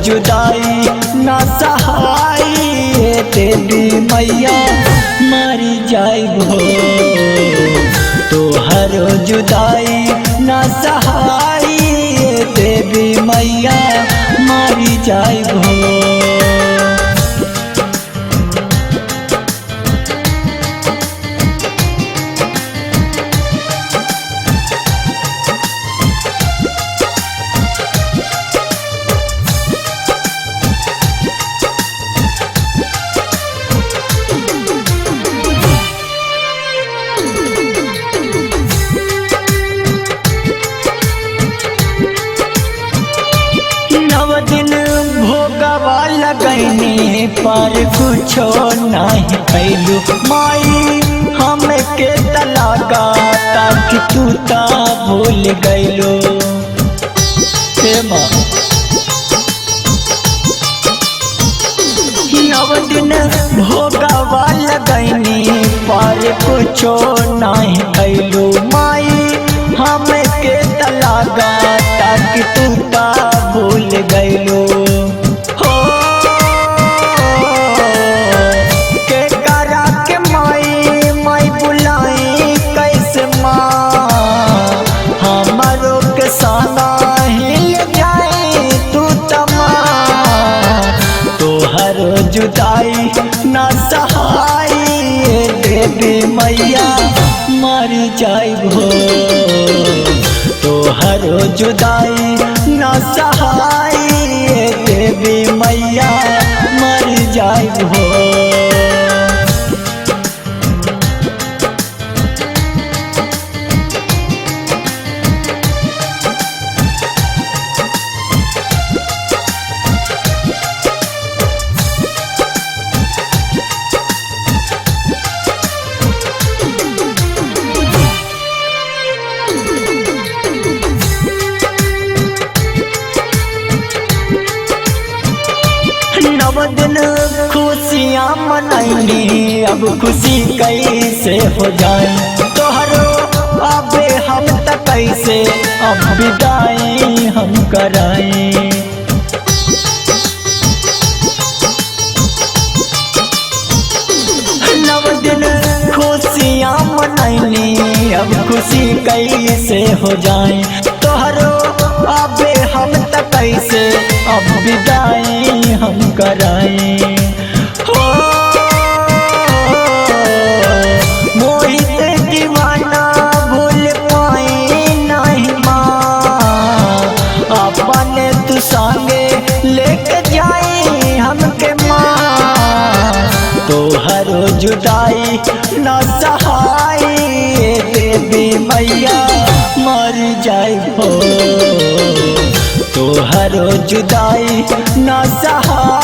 जुदाई ना सहाई देवी मैया मर जाइब हो। तोहरो जुदाई ना सहाई देवी मैया मर जाइब हो। दिन भोगवा लगैनी पर कुछो नहीं कैलू माई हमके तलाका तक तू ता भूल गैलो। नव दिन भोगवा लगैनी पर कुछो नहीं कैलू माई हमके तलाका तक तू ता भूल गैलो। हो के करा के माई माई बुलाई कैसे माँ हमारो के साना हिल जाए तू तमा। तोहर जुदाई ना सहाई देवी मैया मर जाइब हो। तोहरो जुदाई ना सहाई देवी मैया मर जाइब हो। नव दिन खुशियाँ मनैनी अब खुशी कैसे हो जाए। तोहरो अबे हम तक कैसे अब विदाई हम कराए। नव दिन खुशियाँ मनैनी अब खुशी कैसे हो जाए। तोहरो अबे हम तक कैसे अब विदाई हम कराए। हो मोहित दीवाना भूल पाई नहीं माँ अपने तू संगे लेके जाई हमके माँ। तोहरो जुदाई ना सहाई देवी मैया मर जाइब हो। तोहरो जुदाई ना सहाई